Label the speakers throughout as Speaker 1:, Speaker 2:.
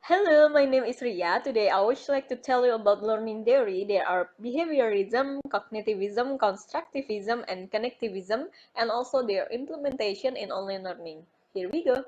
Speaker 1: Hello, my name is Ria. Today I would like to tell you about learning theory. There are behaviorism, cognitivism, constructivism, and connectivism, and also their implementation in online learning. Here we go.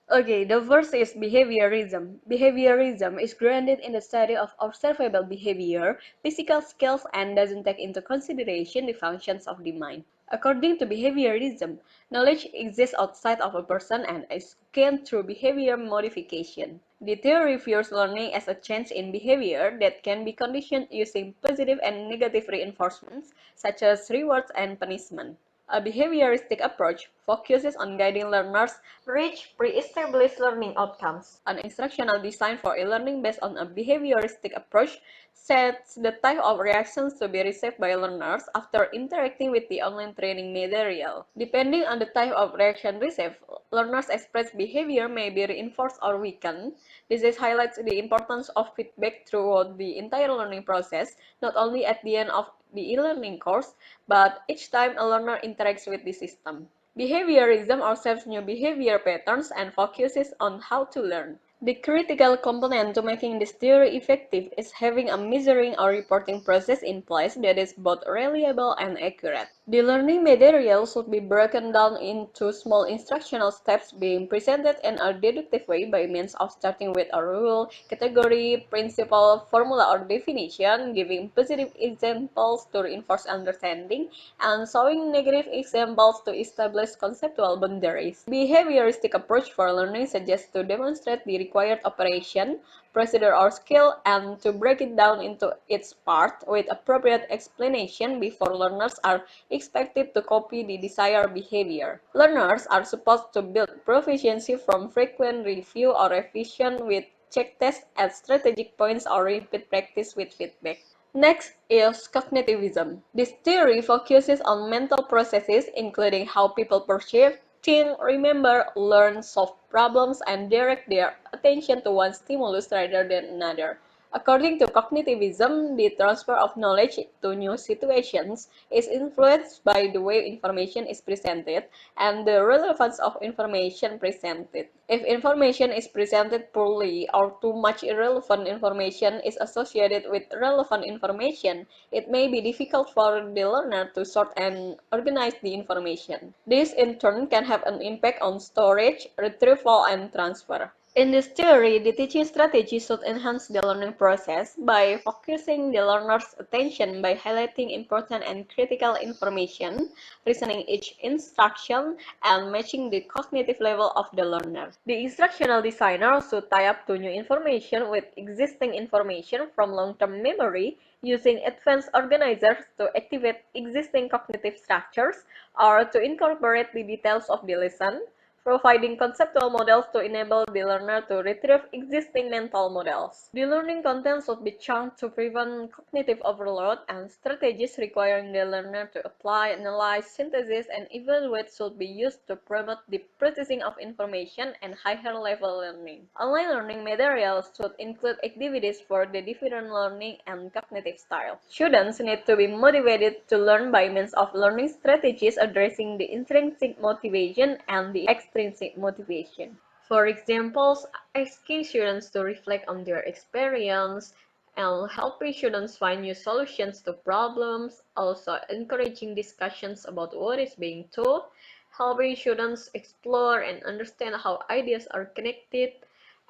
Speaker 1: Okay, the first is behaviorism. Behaviorism is grounded in the study of observable behavior, physical skills, and doesn't take into consideration the functions of the mind. According to behaviorism, knowledge exists outside of a person and is gained through behavior modification. The theory views learning as a change in behavior that can be conditioned using positive and negative reinforcements, such as rewards and punishment. A behavioristic approach focuses on guiding learners reach pre-established learning outcomes. An instructional design for e-learning based on a behavioristic approach sets the type of reactions to be received by learners after interacting with the online training material. Depending on the type of reaction received, learners' expressed behavior may be reinforced or weakened. This highlights the importance of feedback throughout the entire learning process, not only at the end of the e-learning course, but each time a learner interacts with the system. Behaviorism observes new behavior patterns and focuses on how to learn. The critical component to making this theory effective is having a measuring or reporting process in place that is both reliable and accurate. The learning material should be broken down into small instructional steps being presented in a deductive way by means of starting with a rule, category, principle, formula or definition, giving positive examples to reinforce understanding, and showing negative examples to establish conceptual boundaries. Behavioristic approach for learning suggests to demonstrate the required operation, procedure or skill, and to break it down into its part with appropriate explanation before learners are expected to copy the desired behavior. Learners are supposed to build proficiency from frequent review or revision with check tests at strategic points or repeat practice with feedback. Next is cognitivism. This theory focuses on mental processes, including how people perceive, think, remember, learn, solve problems, and direct their attention to one stimulus rather than another. According to cognitivism, the transfer of knowledge to new situations is influenced by the way information is presented and the relevance of information presented. If information is presented poorly or too much irrelevant information is associated with relevant information, it may be difficult for the learner to sort and organize the information. This in turn can have an impact on storage, retrieval, and transfer. In this theory, the teaching strategy should enhance the learning process by focusing the learner's attention by highlighting important and critical information, reasoning each instruction, and matching the cognitive level of the learner. The instructional designer should tie up to new information with existing information from long-term memory using advanced organizers to activate existing cognitive structures or to incorporate the details of the lesson, providing conceptual models to enable the learner to retrieve existing mental models. The learning content should be chunked to prevent cognitive overload, and strategies requiring the learner to apply, analyze, synthesis, and evaluate should be used to promote the processing of information and higher level learning. Online learning materials should include activities for the different learning and cognitive styles. Students need to be motivated to learn by means of learning strategies addressing the intrinsic motivation and the extrinsic motivation. For example, asking students to reflect on their experience and helping students find new solutions to problems, also encouraging discussions about what is being taught, helping students explore and understand how ideas are connected,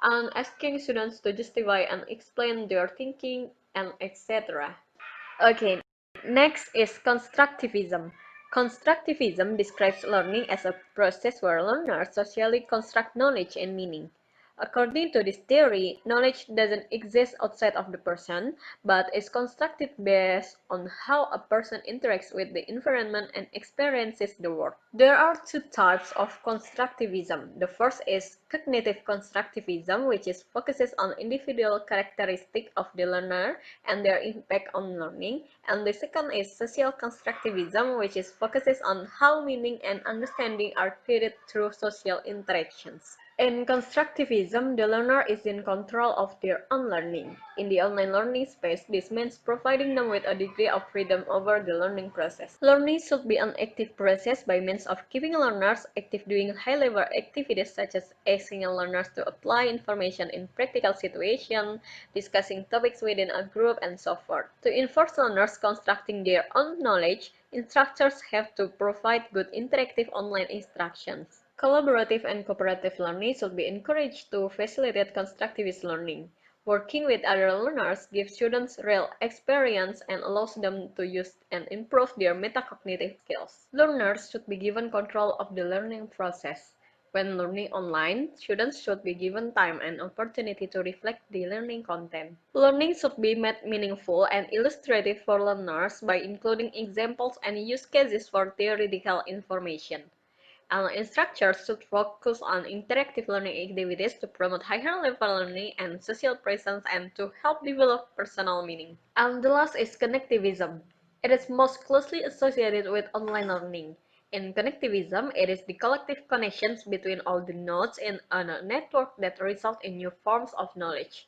Speaker 1: and asking students to justify and explain their thinking, and etc. Okay, next is constructivism. Constructivism describes learning as a process where learners socially construct knowledge and meaning. According to this theory, knowledge doesn't exist outside of the person, but is constructed based on how a person interacts with the environment and experiences the world. There are two types of constructivism. The first is cognitive constructivism, which focuses on individual characteristics of the learner and their impact on learning. And the second is social constructivism, which focuses on how meaning and understanding are created through social interactions. In constructivism, the learner is in control of their own learning. In the online learning space, this means providing them with a degree of freedom over the learning process. Learning should be an active process by means of giving learners active doing high-level activities such as asking learners to apply information in practical situations, discussing topics within a group, and so forth. To enforce learners constructing their own knowledge, instructors have to provide good interactive online instructions. Collaborative and cooperative learning should be encouraged to facilitate constructivist learning. Working with other learners gives students real experience and allows them to use and improve their metacognitive skills. Learners should be given control of the learning process. When learning online, students should be given time and opportunity to reflect the learning content. Learning should be made meaningful and illustrative for learners by including examples and use cases for theoretical information. Instructors should focus on interactive learning activities to promote higher level learning and social presence and to help develop personal meaning. And the last is connectivism. It is most closely associated with online learning. In connectivism, it is the collective connections between all the nodes in a network that result in new forms of knowledge.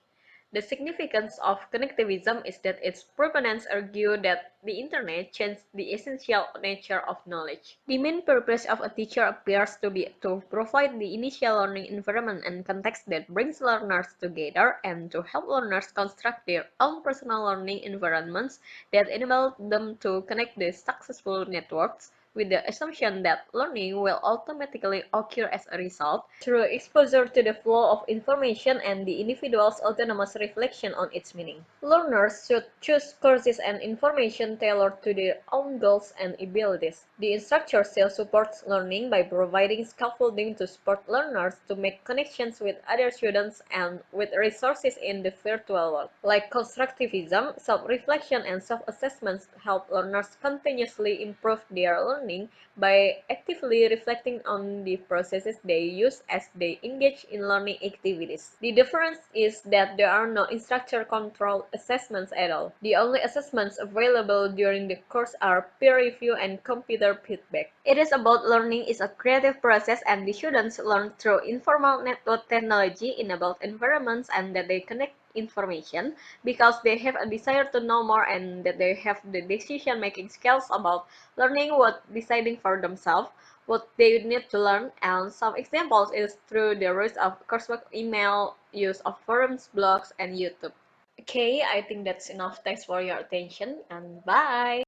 Speaker 1: The significance of connectivism is that its proponents argue that the Internet changed the essential nature of knowledge. The main purpose of a teacher appears to be to provide the initial learning environment and context that brings learners together and to help learners construct their own personal learning environments that enable them to connect the successful networks with the assumption that learning will automatically occur as a result through exposure to the flow of information and the individual's autonomous reflection on its meaning. Learners should choose courses and information tailored to their own goals and abilities. The instructor still supports learning by providing scaffolding to support learners to make connections with other students and with resources in the virtual world. Like constructivism, self-reflection and self-assessments help learners continuously improve their learning by actively reflecting on the processes they use as they engage in learning activities. The difference is that there are no instructor-controlled assessments at all. The only assessments available during the course are peer review and computer feedback. It is about learning is a creative process and the students learn through informal network technology-enabled environments and that they connect information because they have a desire to know more and that they have the decision-making skills about learning what deciding for themselves what they need to learn, and some examples is through the use of coursework email, use of forums, blogs, and YouTube. Okay, I think that's enough. Thanks for your attention and bye!